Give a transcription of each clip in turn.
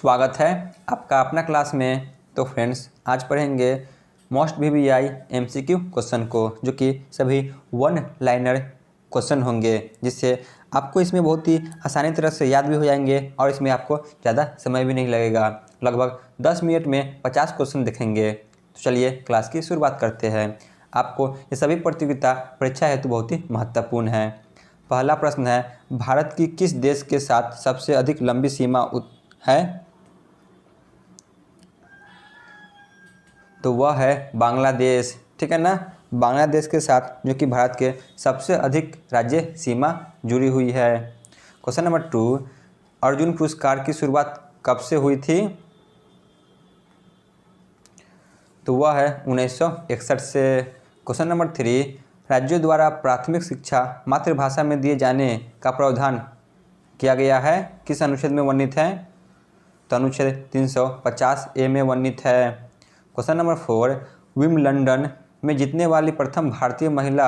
स्वागत है आपका अपना क्लास में। तो फ्रेंड्स, आज पढ़ेंगे मोस्ट VBI MCQ क्वेश्चन को, जो कि सभी वन लाइनर क्वेश्चन होंगे, जिससे आपको इसमें बहुत ही आसानी तरह से याद भी हो जाएंगे और इसमें आपको ज़्यादा समय भी नहीं लगेगा। लगभग 10 मिनट में 50 क्वेश्चन देखेंगे। तो चलिए क्लास की शुरुआत करते हैं। आपको ये सभी प्रतियोगिता परीक्षा हेतु बहुत ही महत्वपूर्ण है। पहला प्रश्न है, भारत की किस देश के साथ सबसे अधिक लंबी सीमा है? तो वह है बांग्लादेश। ठीक है ना, बांग्लादेश के साथ जो कि भारत के सबसे अधिक राज्य सीमा जुड़ी हुई है। क्वेश्चन नंबर 2, अर्जुन पुरस्कार की शुरुआत कब से हुई थी? तो वह है 1961 से। क्वेश्चन नंबर 3, राज्यों द्वारा प्राथमिक शिक्षा मातृभाषा में दिए जाने का प्रावधान किया गया है, किस अनुच्छेद में वर्णित है? तो अनुच्छेद 350A में वर्णित है। क्वेश्चन नंबर 4, विंबलडन में जीतने वाली प्रथम भारतीय महिला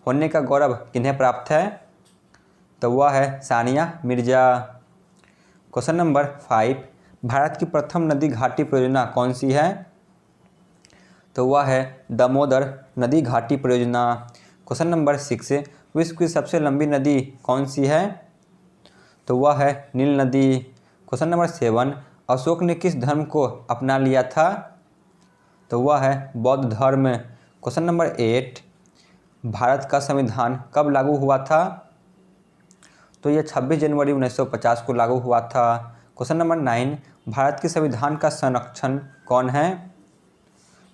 होने का गौरव किन्हें प्राप्त है? तो वह है सानिया मिर्जा। क्वेश्चन नंबर 5, भारत की प्रथम नदी घाटी परियोजना कौन सी है? तो वह है दामोदर नदी घाटी परियोजना। क्वेश्चन नंबर 6, विश्व की सबसे लंबी नदी कौन सी है? तो वह है नील नदी। क्वेश्चन नंबर 7, अशोक ने किस धर्म को अपना लिया था? तो वह है बौद्ध धर्म। क्वेश्चन नंबर 8, भारत का संविधान कब लागू हुआ था? तो यह 26 जनवरी 1950 को लागू हुआ था। क्वेश्चन नंबर 9, भारत के संविधान का संरक्षण कौन है?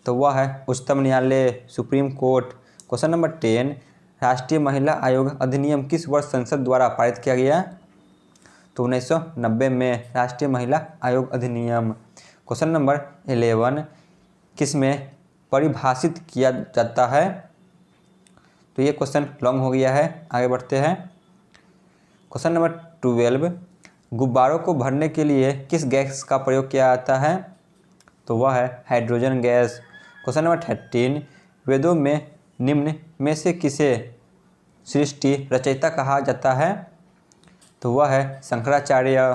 तो वह है उच्चतम न्यायालय, सुप्रीम कोर्ट। क्वेश्चन नंबर 10, राष्ट्रीय महिला आयोग अधिनियम किस वर्ष संसद द्वारा पारित किया गया? तो 1990 में राष्ट्रीय महिला आयोग अधिनियम। क्वेश्चन नंबर 11, किस में परिभाषित किया जाता है? तो ये क्वेश्चन लॉन्ग हो गया है, आगे बढ़ते हैं। क्वेश्चन नंबर 12, गुब्बारों को भरने के लिए किस गैस का प्रयोग किया जाता है? तो वह है हाइड्रोजन गैस। क्वेश्चन नंबर 13, वेदों में निम्न में से किसे सृष्टि रचयिता कहा जाता है? तो वह है शंकराचार्य।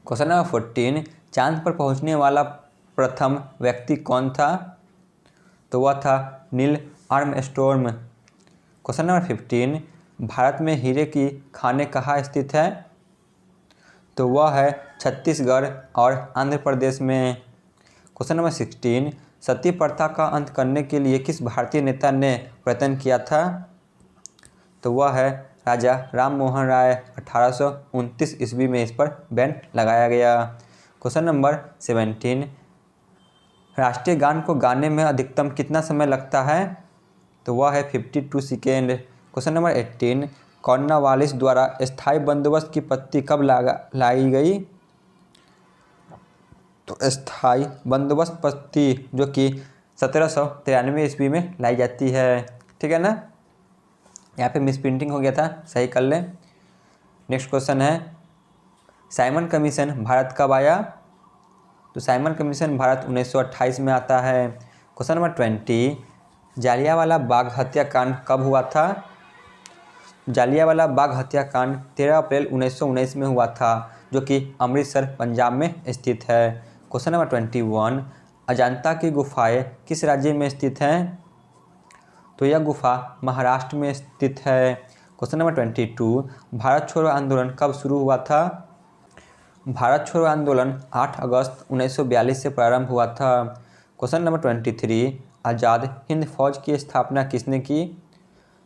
क्वेश्चन नंबर 14, चांद पर पहुंचने वाला प्रथम व्यक्ति कौन था? तो वह था Neil Armstrong. Question number 15, Bharat में हीरे की खानें कहाँ स्थित है? तो वह है छत्तीसगढ़ और आंध्र प्रदेश में। क्वेश्चन नंबर 16, सती प्रथा का अंत करने के लिए किस भारतीय नेता ने प्रयत्न किया था? तो वह है राजा राम मोहन राय। 1829 ईस्वी में इस पर बैन लगाया गया। क्वेश्चन नंबर 17, राष्ट्रीय गान को गाने में अधिकतम कितना समय लगता है? तो वह है 52 सेकेंड। क्वेश्चन नंबर 18, कॉर्नवालिस द्वारा स्थायी बंदोबस्त की पत्ती कब लाई गई? तो स्थायी बंदोबस्त पत्ती जो कि 1793 ईस्वी में लाई जाती है। ठीक है ना, यहाँ पे मिसप्रिंटिंग हो गया था, सही कर लें। नेक्स्ट क्वेश्चन है, साइमन कमीशन भारत कब आया? तो साइमन कमीशन भारत 1928 में आता है। क्वेश्चन नंबर 20, जालियांवाला बाग हत्याकांड कब हुआ था? जालियांवाला बाग हत्याकांड 13 अप्रैल 1919 में हुआ था, जो कि अमृतसर पंजाब में स्थित है। क्वेश्चन नंबर 21, अजंता की गुफाएं किस राज्य में स्थित हैं? तो यह गुफा महाराष्ट्र में स्थित है। क्वेश्चन नंबर 22, भारत छोड़ो आंदोलन कब शुरू हुआ था? भारत छोड़ो आंदोलन 8 अगस्त 1942 से प्रारंभ हुआ था। क्वेश्चन नंबर 23, आज़ाद हिंद फौज की स्थापना किसने की?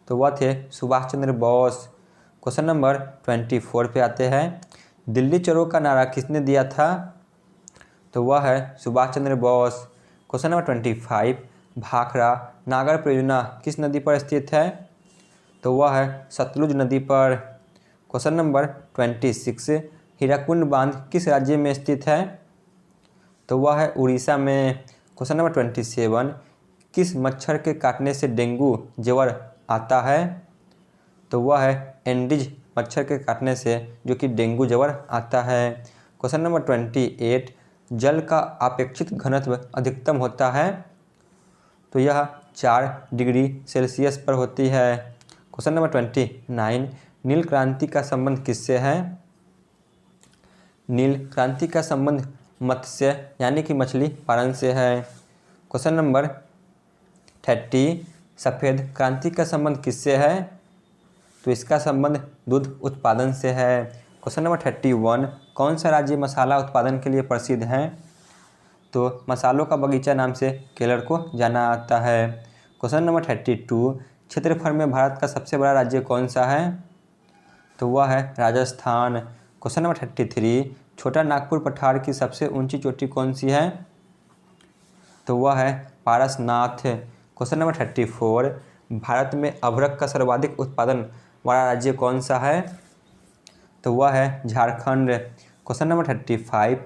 तो वह थे सुभाष चंद्र बोस। क्वेश्चन नंबर 24 पे आते हैं, दिल्ली चलो का नारा किसने दिया था? तो वह है सुभाष चंद्र बोस। क्वेश्चन नंबर 25, भाखड़ा नागर परियोजना किस नदी पर स्थित है? तो वह है सतलुज नदी पर। क्वेश्चन नंबर 26, हीराकुंड बांध किस राज्य में स्थित है? तो वह है उड़ीसा में। क्वेश्चन नंबर 27, किस मच्छर के काटने से डेंगू ज्वर आता है? तो वह है एंडीज मच्छर के काटने से जो कि डेंगू ज्वर आता है। क्वेश्चन नंबर 28, जल का अपेक्षित घनत्व अधिकतम होता है? तो यह 4 डिग्री सेल्सियस पर होती है। क्वेश्चन नंबर 29, नील क्रांति का संबंध किससे है? नील क्रांति का संबंध मत्स्य यानी कि मछली पालन से है। क्वेश्चन नंबर 30, सफ़ेद क्रांति का संबंध किससे है? तो इसका संबंध दूध उत्पादन से है। क्वेश्चन नंबर 31, कौन सा राज्य मसाला उत्पादन के लिए प्रसिद्ध है? तो मसालों का बगीचा नाम से केरल को जाना आता है। क्वेश्चन नंबर 32, क्षेत्रफल में भारत का सबसे बड़ा राज्य कौन सा है? तो वह है राजस्थान। क्वेश्चन नंबर 33, छोटा नागपुर पठार की सबसे ऊंची चोटी कौन सी है? तो वह है पारसनाथ। क्वेश्चन नंबर 34, भारत में अभ्रक का सर्वाधिक उत्पादन वाला राज्य कौन सा है? तो वह है Jharkhand. Question number 35,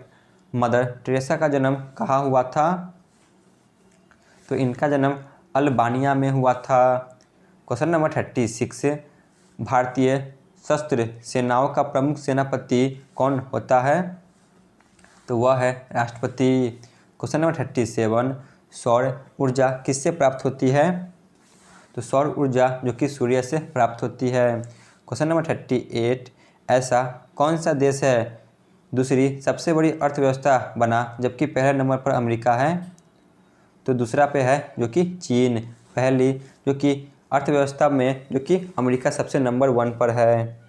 mother Teresa का जन्म कहाँ हुआ था? तो इनका जन्म अल्बानिया में हुआ था। क्वेश्चन नंबर 36, भारतीय सशस्त्र सेनाओं का प्रमुख सेनापति कौन होता है? तो वह है राष्ट्रपति। क्वेश्चन नंबर 37, सौर ऊर्जा किससे प्राप्त होती है? तो सौर ऊर्जा जो कि सूर्य से प्राप्त होती है। क्वेश्चन नंबर 38, ऐसा कौन सा देश है दूसरी सबसे बड़ी अर्थव्यवस्था बना जबकि पहले नंबर पर अमेरिका है? तो दूसरा पे है जो कि चीन, पहली जो कि अर्थव्यवस्था में जो कि अमेरिका सबसे नंबर 1 पर है।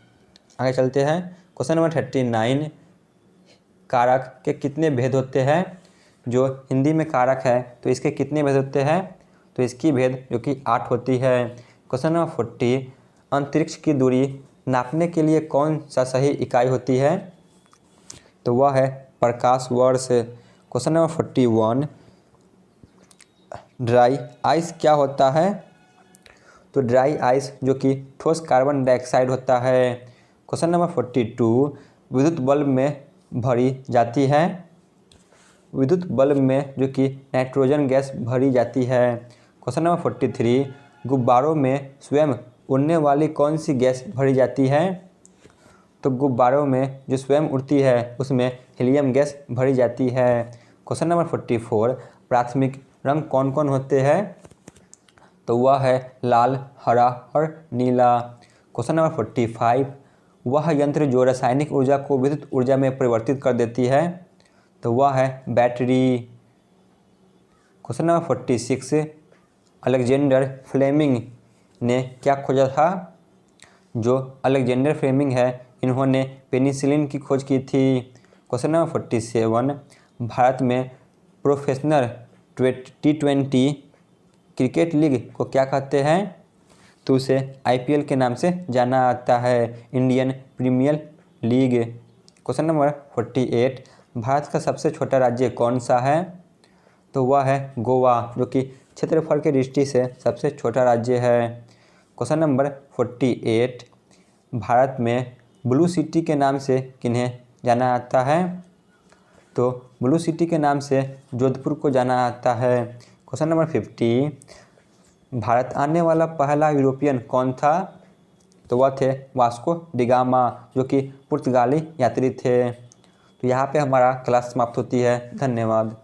आगे चलते हैं। क्वेश्चन नंबर 39, कारक के कितने भेद होते हैं? जो हिंदी में कारक है तो इसके कितने भेद होते हैं? तो इसकी भेद जो कि 8 होती है। क्वेश्चन नंबर 40, अंतरिक्ष की दूरी नापने के लिए कौन सा सही इकाई होती है? तो वह है प्रकाश वर्ष। क्वेश्चन नंबर 41, ड्राई आइस क्या होता है? तो ड्राई आइस जो कि ठोस कार्बन डाइऑक्साइड होता है। क्वेश्चन नंबर 42, विद्युत बल्ब में भरी जाती है? विद्युत बल्ब में जो कि नाइट्रोजन गैस भरी जाती है। क्वेश्चन नंबर 43, गुब्बारों में स्वयं उड़ने वाली कौन सी गैस भरी जाती है? तो गुब्बारों में जो स्वयं उड़ती है उसमें हीलियम गैस भरी जाती है। क्वेश्चन नंबर 44, प्राथमिक रंग कौन कौन होते हैं? तो वह है लाल, हरा और नीला। क्वेश्चन नंबर 45, वह यंत्र जो रासायनिक ऊर्जा को विद्युत ऊर्जा में परिवर्तित कर देती है? तो वह है battery. Question number 46, Alexander Fleming ने क्या खोजा था? जो अलेक्जेंडर फ्लेमिंग है इन्होंने पेनिसिलिन की खोज की थी। क्वेश्चन नंबर 47, भारत में प्रोफेशनल T20 क्रिकेट लीग को क्या कहते हैं? तो उसे IPL के नाम से जाना आता है, Indian Premier League. Question number 48, Bharat का सबसे छोटा राज्य कौन सा है? तो वह है गोवा, जो कि क्षेत्रफल की दृष्टि से सबसे छोटा राज्य है। क्वेश्चन नंबर 48, भारत में ब्लू सिटी के नाम से किन्हें जाना आता है? तो ब्लू सिटी के नाम से जोधपुर को जाना आता है। क्वेश्चन नंबर 50, भारत आने वाला पहला यूरोपियन कौन था? तो वह थे वास्को डी गामा, जो कि पुर्तगाली यात्री थे। तो यहाँ पे हमारा क्लास समाप्त होती है। धन्यवाद।